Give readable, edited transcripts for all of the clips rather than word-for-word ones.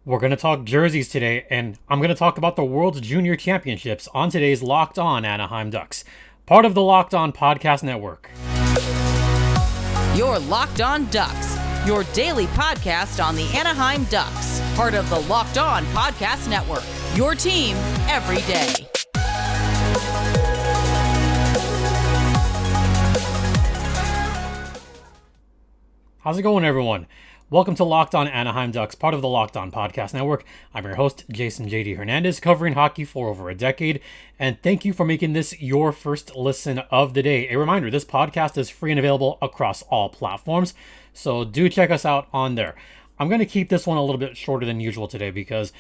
We're going to talk jerseys today, and I'm going to talk about the World's Junior Championships on today's Locked On Anaheim Ducks, part of the Locked On Podcast Network. Your Locked On Ducks, your daily podcast on the Anaheim Ducks, part of the Locked On Podcast Network, your team every day. How's it going, everyone? Welcome to Locked On Anaheim Ducks, part of the Locked On Podcast Network. I'm your host, Jason JD Hernandez, covering hockey for over a decade, and thank you for making this your first listen of the day. A reminder, this podcast is free and available across all platforms, so do check us out on there. I'm going to keep this one a little bit shorter than usual today because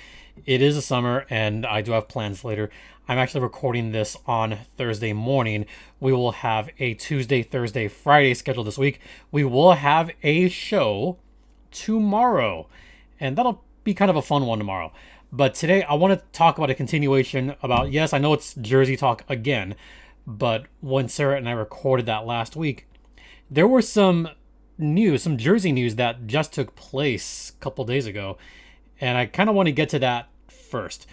it is a summer and I do have plans later. I'm actually recording this on Thursday morning. We will have a Tuesday, Thursday, Friday schedule this week. We will have a show tomorrow, and that'll be kind of a fun one tomorrow. But today I want to talk about a continuation about, yes, I know it's jersey talk again, but when Sarah and I recorded that last week, there were some jersey news that just took place a couple days ago, and I kind of want to get to that first.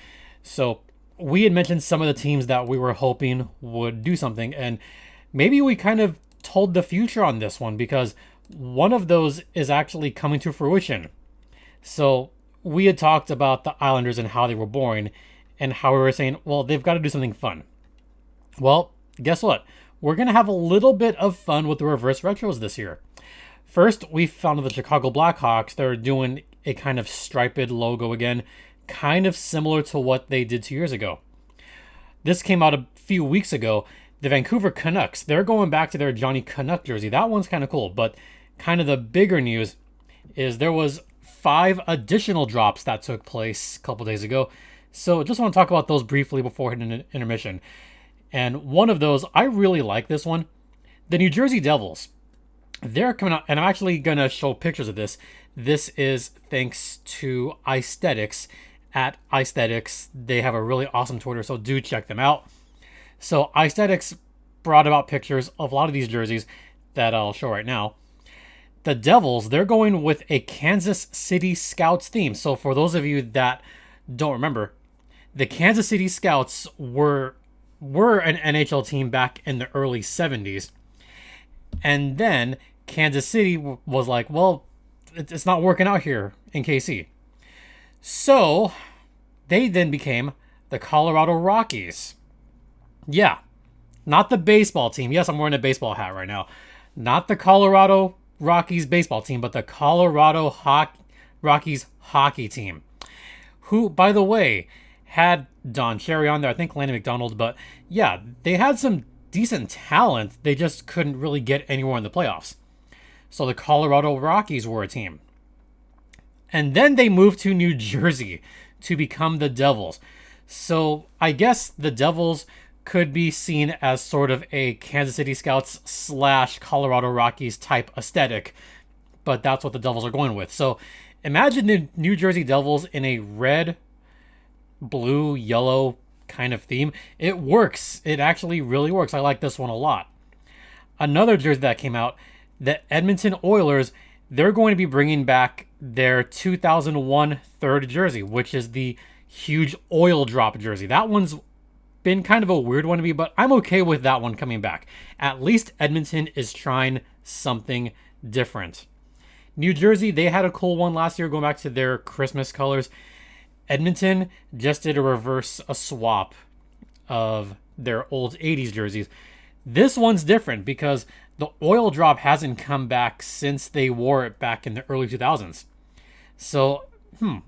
So we had mentioned some of the teams that we were hoping would do something, and maybe we kind of told the future on this one because one of those is actually coming to fruition. So we had talked about the Islanders and how they were boring and how we were saying, well, they've got to do something fun. Well, guess what? We're going to have a little bit of fun with the reverse retros this year. First, we found the Chicago Blackhawks. They're doing a kind of striped logo again, kind of similar to what they did 2 years ago. This came out a few weeks ago. The Vancouver Canucks, they're going back to their Johnny Canuck jersey. That one's kind of cool, but kind of the bigger news is there was 5 additional drops that took place a couple days ago. So just want to talk about those briefly before hitting an intermission. And one of those, I really like this one. The New Jersey Devils. They're coming out, and I'm actually going to show pictures of this. This is thanks to Aesthetics at Aesthetics. They have a really awesome Twitter, so do check them out. So Aesthetics brought about pictures of a lot of these jerseys that I'll show right now. The Devils, they're going with a Kansas City Scouts theme. So for those of you that don't remember, the Kansas City Scouts were an NHL team back in the early 70s. And then Kansas City was like, well, it's not working out here in KC. So they then became the Colorado Rockies. Yeah, not the baseball team. Yes, I'm wearing a baseball hat right now. Not the Colorado Rockies baseball team, but the Colorado Rockies hockey team. Who, by the way, had Don Cherry on there. I think Lanny McDonald. But yeah, they had some decent talent. They just couldn't really get anywhere in the playoffs. So the Colorado Rockies were a team. And then they moved to New Jersey to become the Devils. So I guess the Devils could be seen as sort of a Kansas City Scouts / Colorado Rockies type aesthetic, but that's what the Devils are going with. So imagine the New Jersey Devils in a red, blue, yellow kind of theme. It works. It actually really works. I like this one a lot. Another jersey that came out, the Edmonton Oilers, they're going to be bringing back their 2001 third jersey, which is the huge oil drop jersey. That one's been kind of a weird one to me, but I'm okay with that one coming back. At least Edmonton is trying something different. New Jersey, they had a cool one last year going back to their Christmas colors. Edmonton just did a swap of their old 80s jerseys. This one's different because the oil drop hasn't come back since they wore it back in the early 2000s. So,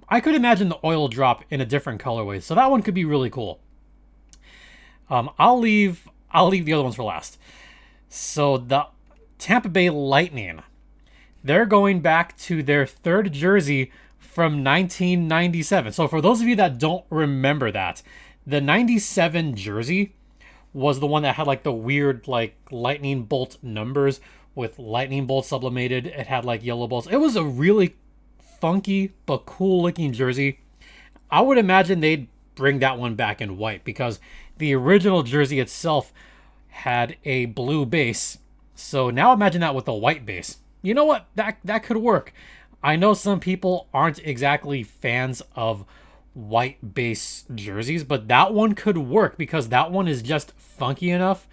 I could imagine the oil drop in a different colorway. So that one could be really cool. I'll leave the other ones for last. So the Tampa Bay Lightning, they're going back to their third jersey from 1997. So for those of you that don't remember that, the 97 jersey was the one that had like the weird like lightning bolt numbers with lightning bolt sublimated. It had like yellow bolts. It was a really funky but cool looking jersey. I would imagine they'd bring that one back in white because the original jersey itself had a blue base. So now imagine that with a white base. You know what? That could work. I know some people aren't exactly fans of white base jerseys, but that one could work because that one is just funky enough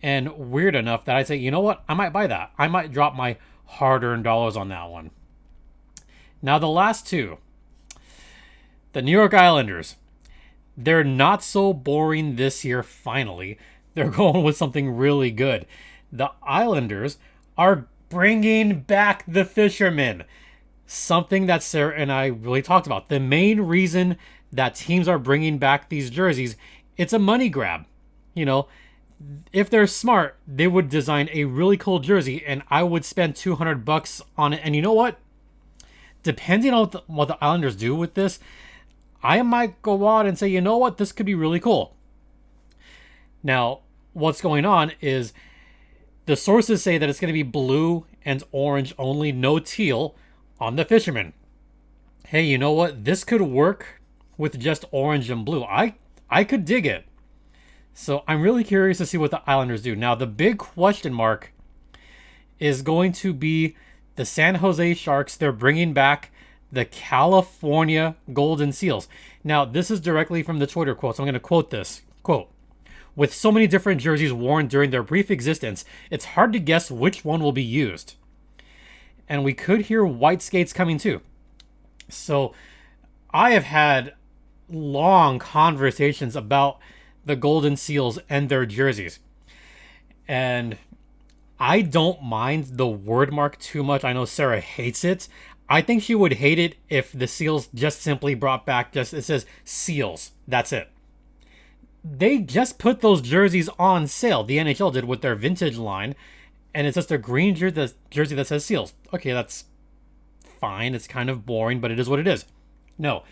and weird enough that I'd say, you know what, I might buy that. I might drop my hard-earned dollars on that one. Now the last two, the New York Islanders. They're not so boring this year, finally. They're going with something really good. The Islanders are bringing back the Fishermen. Something that Sarah and I really talked about. The main reason that teams are bringing back these jerseys, it's a money grab. You know, if they're smart, they would design a really cool jersey and I would spend $200 on it. And you know what? Depending on what the Islanders do with this, I might go out and say, you know what, this could be really cool. Now, what's going on is the sources say that it's going to be blue and orange only, no teal on the Fishermen. Hey, you know what? This could work with just orange and blue. I could dig it. So I'm really curious to see what the Islanders do. Now, the big question mark is going to be the San Jose Sharks. They're bringing back the California Golden Seals. Now, this is directly from the Twitter quote, so I'm going to quote this. Quote, with so many different jerseys worn during their brief existence, it's hard to guess which one will be used. And we could hear white skates coming too. So I have had long conversations about the Golden Seals and their jerseys. And I don't mind the word mark too much. I know Sarah hates it. I think she would hate it if the Seals just simply brought back it says Seals. That's it. They just put those jerseys on sale. The NHL did with their vintage line. And it's just a green jersey that says Seals. Okay, that's fine. It's kind of boring, but it is what it is. No.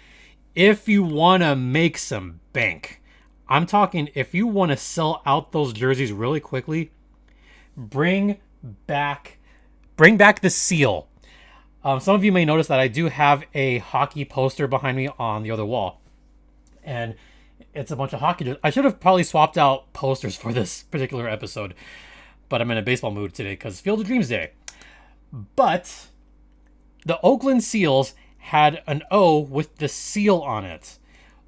If you want to make some bank, I'm talking if you want to sell out those jerseys really quickly, bring back the Seal. Some of you may notice that I do have a hockey poster behind me on the other wall. And it's a bunch of hockey jerseys. I should have probably swapped out posters for this particular episode. But I'm in a baseball mood today because Field of Dreams Day. But the Oakland Seals had an O with the seal on it.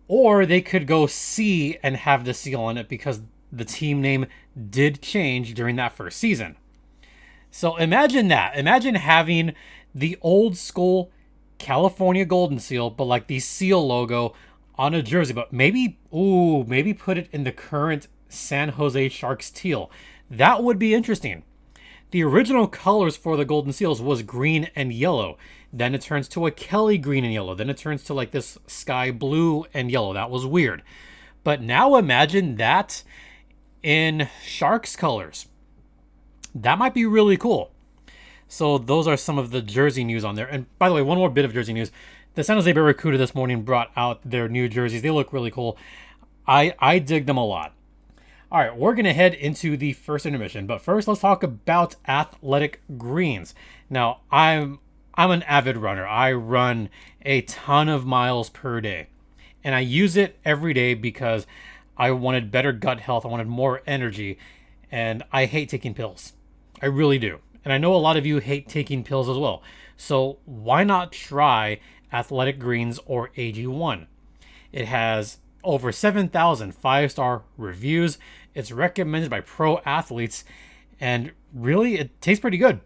Or they could go C and have the seal on it because the team name did change during that first season. So imagine that. Imagine having the old school California Golden Seal, but like the seal logo on a jersey. But maybe put it in the current San Jose Sharks teal. That would be interesting. The original colors for the Golden Seals was green and yellow. Then it turns to a Kelly green and yellow. Then it turns to like this sky blue and yellow. That was weird. But now imagine that in Sharks colors. That might be really cool. So those are some of the jersey news on there. And by the way, one more bit of jersey news. The San Jose Barracuda this morning brought out their new jerseys. They look really cool. I dig them a lot. All right, we're going to head into the first intermission. But first, let's talk about Athletic Greens. Now, I'm an avid runner. I run a ton of miles per day. And I use it every day because I wanted better gut health. I wanted more energy. And I hate taking pills. I really do. And I know a lot of you hate taking pills as well. So why not try Athletic Greens or AG1? It has over 7,000 5-star reviews. It's recommended by pro athletes. And really, it tastes pretty good.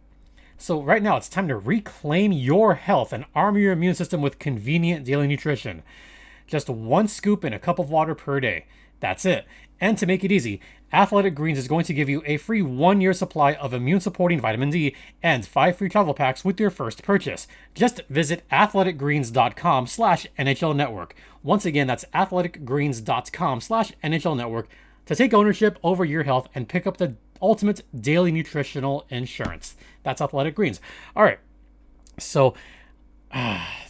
So right now, it's time to reclaim your health and arm your immune system with convenient daily nutrition. Just 1 scoop in a cup of water per day. That's it. And to make it easy, Athletic Greens is going to give you a free 1-year supply of immune-supporting vitamin D and 5 free travel packs with your first purchase. Just visit athleticgreens.com/NHL Network. Once again, that's athleticgreens.com/NHL Network to take ownership over your health and pick up the ultimate daily nutritional insurance. That's Athletic Greens. All right. So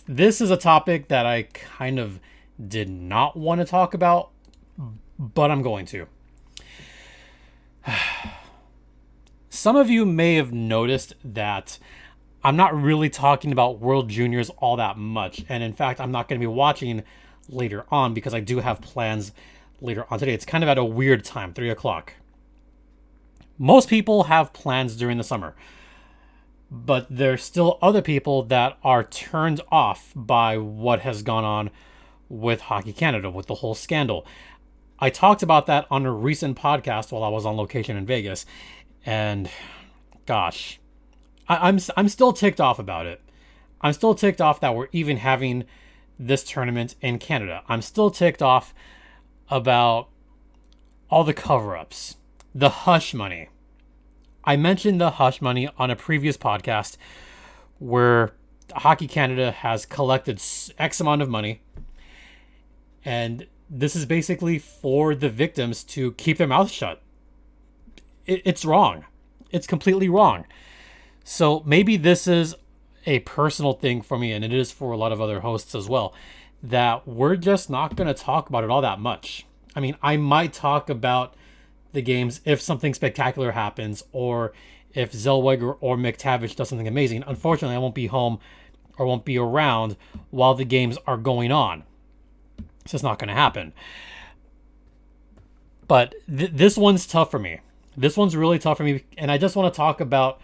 this is a topic that I kind of did not want to talk about, but I'm going to. Some of you may have noticed that I'm not really talking about World Juniors all that much. And in fact, I'm not going to be watching later on because I do have plans later on today. It's kind of at a weird time, 3 o'clock. Most people have plans during the summer. But there's still other people that are turned off by what has gone on with Hockey Canada, with the whole scandal. I talked about that on a recent podcast while I was on location in Vegas, and gosh, I'm still ticked off about it. I'm still ticked off that we're even having this tournament in Canada. I'm still ticked off about all the cover-ups, the hush money. I mentioned the hush money on a previous podcast where Hockey Canada has collected X amount of money, and this is basically for the victims to keep their mouths shut. It's wrong. It's completely wrong. So maybe this is a personal thing for me, and it is for a lot of other hosts as well, that we're just not going to talk about it all that much. I mean, I might talk about the games if something spectacular happens, or if Zellweger or McTavish does something amazing. Unfortunately, I won't be home or won't be around while the games are going on. It's just not going to happen. But this one's tough for me. This one's really tough for me, and I just want to talk about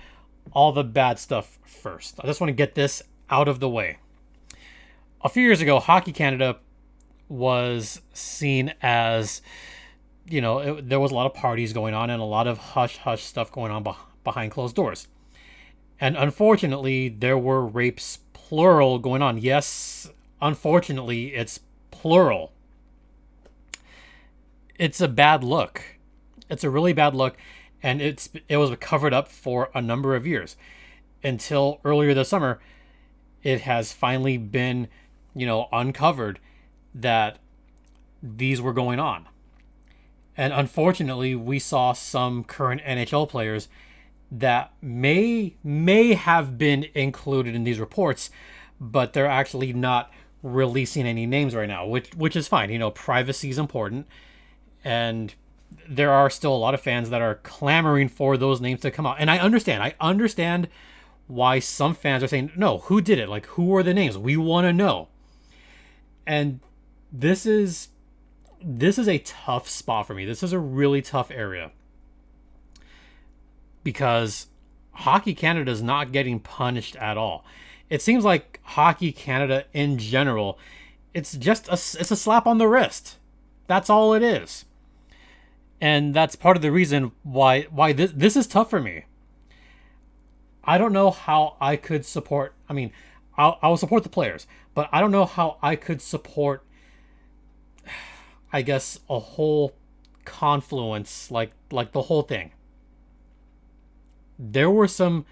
all the bad stuff first. I just want to get this out of the way. A few years ago, Hockey Canada was seen as, there was a lot of parties going on and a lot of hush-hush stuff going on behind closed doors. And unfortunately, there were rapes, plural, going on. Yes, unfortunately, it's plural. It's a bad look. It's a really bad look, and it was covered up for a number of years until earlier this summer. It has finally been, uncovered that these were going on. And unfortunately, we saw some current NHL players that may have been included in these reports, but they're actually not releasing any names right now, which is fine. Privacy is important, and there are still a lot of fans that are clamoring for those names to come out. And I understand why some fans are saying, no, who did it? Like, who are the names? We want to know. And this is a tough spot for me. This is a really tough area, because Hockey Canada is not getting punished at all. It seems like Hockey Canada in general, it's a slap on the wrist. That's all it is. And that's part of the reason why this is tough for me. I don't know how I could support. I mean, I will support the players, but I don't know how I could support, I guess, a whole confluence like the whole thing. There were some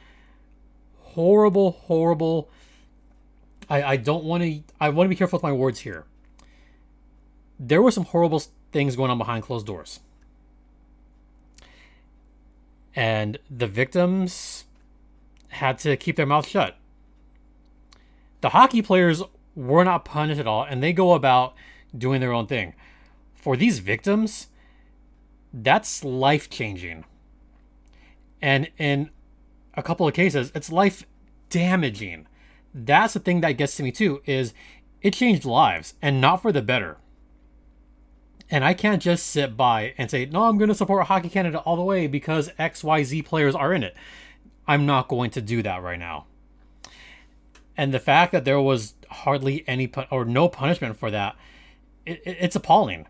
horrible. I want to be careful with my words here. There were some horrible things going on behind closed doors. And the victims had to keep their mouth shut. The hockey players were not punished at all, and they go about doing their own thing. For these victims, that's life-changing. And in a couple of cases, it's life-damaging. That's the thing that gets to me too, is it changed lives, and not for the better. And I can't just sit by and say, no, I'm going to support Hockey Canada all the way because XYZ players are in it. I'm not going to do that right now. And the fact that there was hardly any or no punishment for that, it's appalling.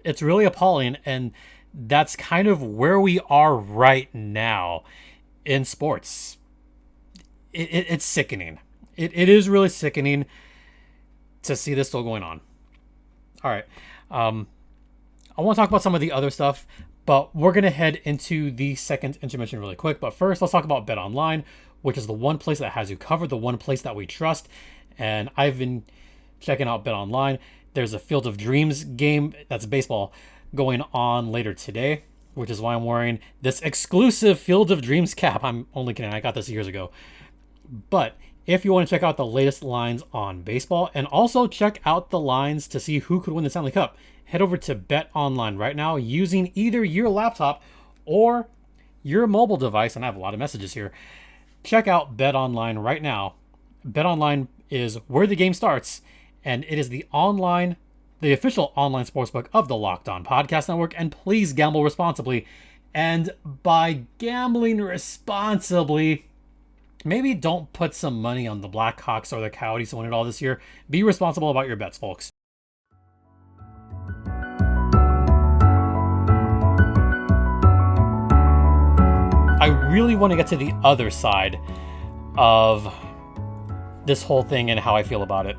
It's really appalling. And that's kind of where we are right now in sports. It's sickening. It is really sickening to see this still going on. All right. I want to talk about some of the other stuff, but we're going to head into the second intermission really quick. But first, let's talk about Bet Online, which is the one place that has you covered, the one place that we trust. And I've been checking out Bet Online. There's a Field of Dreams game, that's baseball, going on later today, which is why I'm wearing this exclusive Field of Dreams cap. I'm only kidding. I got this years ago. But if you want to check out the latest lines on baseball and also check out the lines to see who could win the Stanley Cup, head over to Bet Online right now using either your laptop or your mobile device. And I have a lot of messages here. Check out Bet Online right now. Bet Online is where the game starts, and it is the official online sportsbook of the Locked On Podcast Network. And please gamble responsibly. And by gambling responsibly, maybe don't put some money on the Blackhawks or the Coyotes to win it all this year. Be responsible about your bets, folks. I really want to get to the other side of this whole thing and how I feel about it.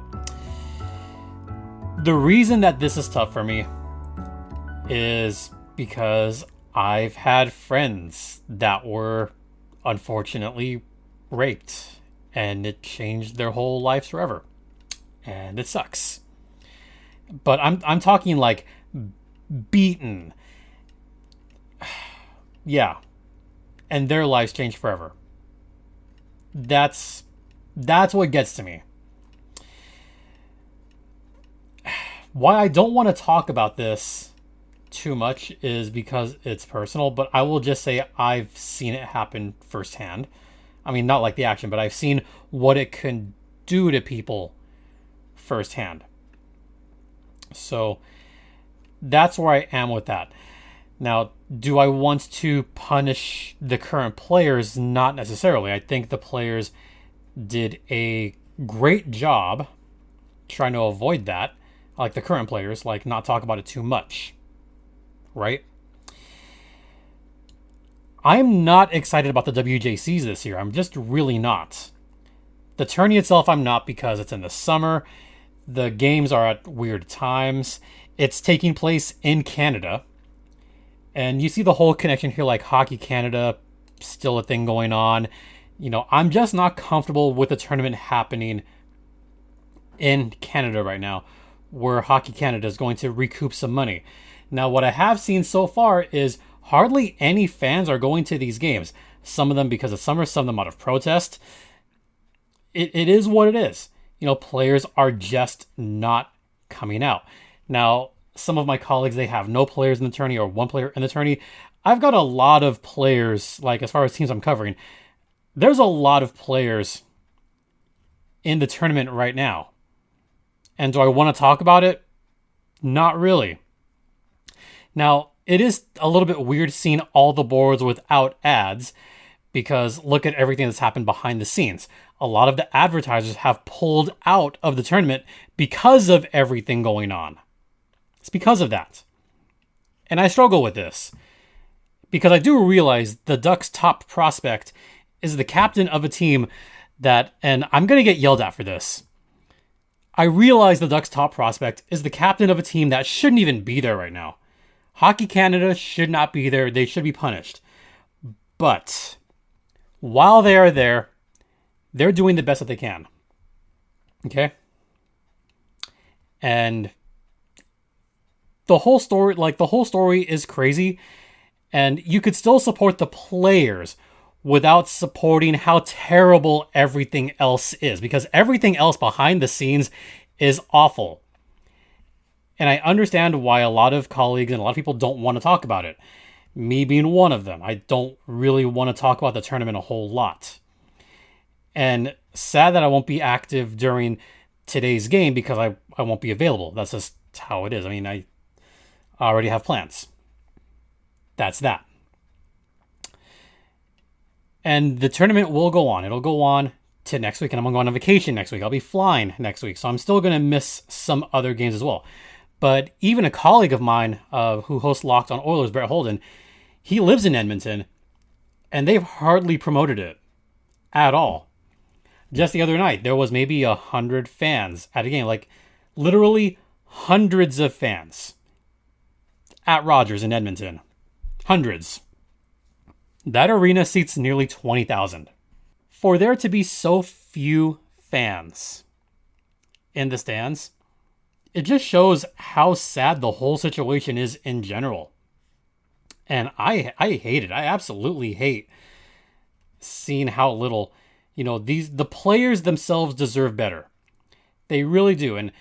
The reason that this is tough for me is because I've had friends that were unfortunately raped, and it changed their whole lives forever, and it sucks. But I'm talking like beaten, yeah, and their lives changed forever. That's what gets to me. Why I don't want to talk about this too much is because it's personal, but I will just say I've seen it happen firsthand. I mean, not like the action, but I've seen what it can do to people firsthand. So that's where I am with that. Now, do I want to punish the current players? Not necessarily. I think the players did a great job trying to avoid that. Like the current players, like not talk about it too much. Right? I'm not excited about the WJCs this year. I'm just really not. The tourney itself, I'm not, because it's in the summer. The games are at weird times. It's taking place in Canada. And you see the whole connection here, like Hockey Canada, still a thing going on. You know, I'm just not comfortable with the tournament happening in Canada right now, where Hockey Canada is going to recoup some money. Now, what I have seen so far is hardly any fans are going to these games. Some of them because of summer, some of them out of protest. It is what it is. You know, players are just not coming out. Now, some of my colleagues, they have no players in the tourney or one player in the tourney. I've got a lot of players, like as far as teams I'm covering, there's a lot of players in the tournament right now. And do I want to talk about it? Not really. Now, it is a little bit weird seeing all the boards without ads, because look at everything that's happened behind the scenes. A lot of the advertisers have pulled out of the tournament because of everything going on. It's because of that. And I struggle with this because I do realize the Ducks' top prospect is the captain of a team that, and I'm going to get yelled at for this, I realize the Ducks' top prospect is the captain of a team that shouldn't even be there right now. Hockey Canada should not be there. They should be punished. But while they are there, they're doing the best that they can. Okay? And the whole story is crazy, and you could still support the players without supporting how terrible everything else is, because everything else behind the scenes is awful. And I understand why a lot of colleagues and a lot of people don't want to talk about it. Me being one of them. I don't really want to talk about the tournament a whole lot. And sad that I won't be active during today's game because I won't be available. That's just how it is. I mean, I already have plans. That's that. And the tournament will go on. It'll go on to next week, and I'm going to go on vacation next week. I'll be flying next week, so I'm still going to miss some other games as well. But even a colleague of mine who hosts Locked on Oilers, Brett Holden, he lives in Edmonton, and they've hardly promoted it at all. Just the other night, there was maybe 100 fans at a game, like literally hundreds of fans at Rogers in Edmonton. Hundreds. That arena seats nearly 20,000. For there to be so few fans in the stands, it just shows how sad the whole situation is in general. And I hate it. I absolutely hate seeing how little, the players themselves deserve better. They really do. And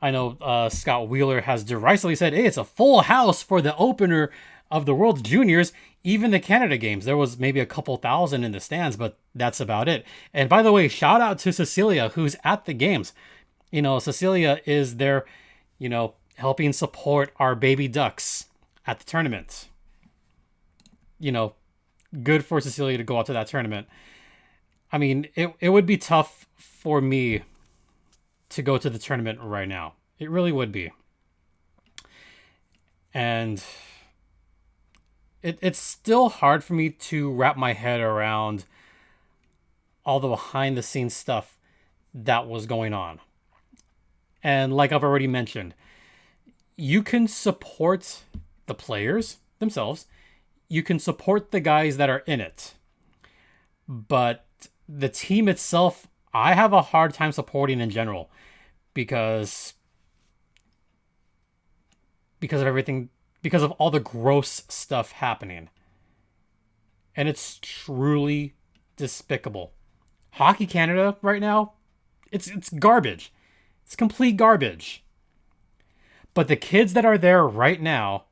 I know Scott Wheeler has derisively said, hey, it's a full house for the opener of the World Juniors. Even the Canada games, there was maybe a couple thousand in the stands, but that's about it. And by the way, shout out to Cecilia, who's at the games. Cecilia is there, helping support our baby Ducks at the tournament. Good for Cecilia to go out to that tournament. I mean, it would be tough for me to go to the tournament right now. It really would be. And it's still hard for me to wrap my head around all the behind the scenes stuff that was going on. And like I've already mentioned, you can support the players themselves. You can support the guys that are in it. But the team itself, I have a hard time supporting in general because of everything, because of all the gross stuff happening. And it's truly despicable. Hockey Canada right now, it's garbage. It's complete garbage. But the kids that are there right now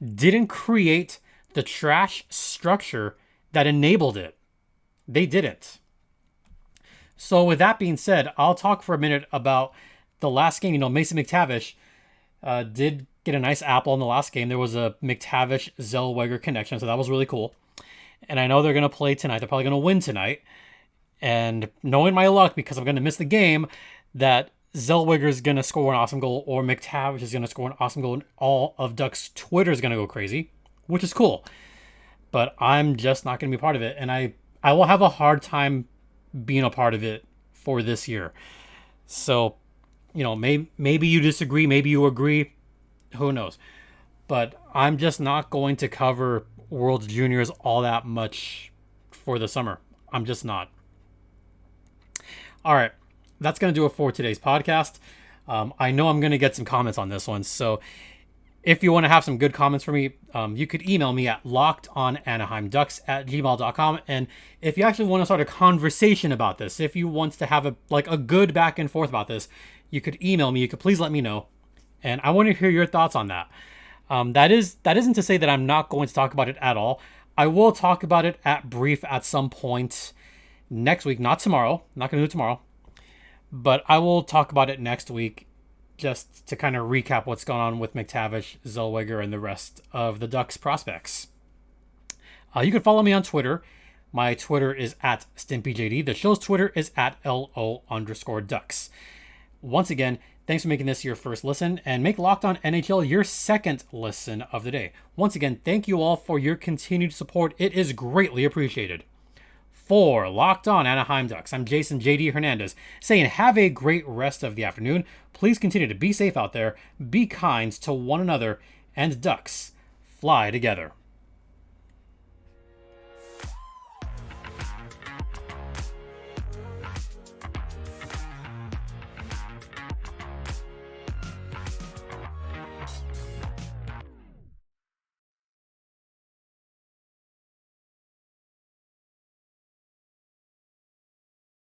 didn't create the trash structure that enabled it. They didn't. So with that being said, I'll talk for a minute about the last game. You know, Mason McTavish did get a nice apple in the last game. There was a McTavish-Zellweger connection, so that was really cool. And I know they're going to play tonight. They're probably going to win tonight. And knowing my luck, because I'm going to miss the game, that Zellweger is going to score an awesome goal or McTavish is going to score an awesome goal and all of Ducks' Twitter is going to go crazy, which is cool. But I'm just not going to be part of it. And I will have a hard time being a part of it for this year. So, you know, maybe you disagree, maybe you agree, who knows. But I'm just not going to cover World Juniors all that much for the summer. I'm just not. All right, that's going to do it for today's podcast. I know I'm going to get some comments on this one. So if you want to have some good comments for me, you could email me at lockedonanaheimducks@gmail.com. And if you actually want to start a conversation about this, if you want to have a good back and forth about this, you could email me. You could please let me know. And I want to hear your thoughts on that. That isn't to say that I'm not going to talk about it at all. I will talk about it at brief at some point next week, not tomorrow. I'm not going to do it tomorrow. But I will talk about it next week just to kind of recap what's going on with McTavish, Zellweger, and the rest of the Ducks prospects. You can follow me on Twitter. My Twitter is at StimpyJD. The show's Twitter is at LO_Ducks. Once again, thanks for making this your first listen, and make Locked On NHL your second listen of the day. Once again, thank you all for your continued support. It is greatly appreciated. For Locked On Anaheim Ducks, I'm Jason JD Hernandez, saying have a great rest of the afternoon. Please continue to be safe out there, be kind to one another, and Ducks fly together.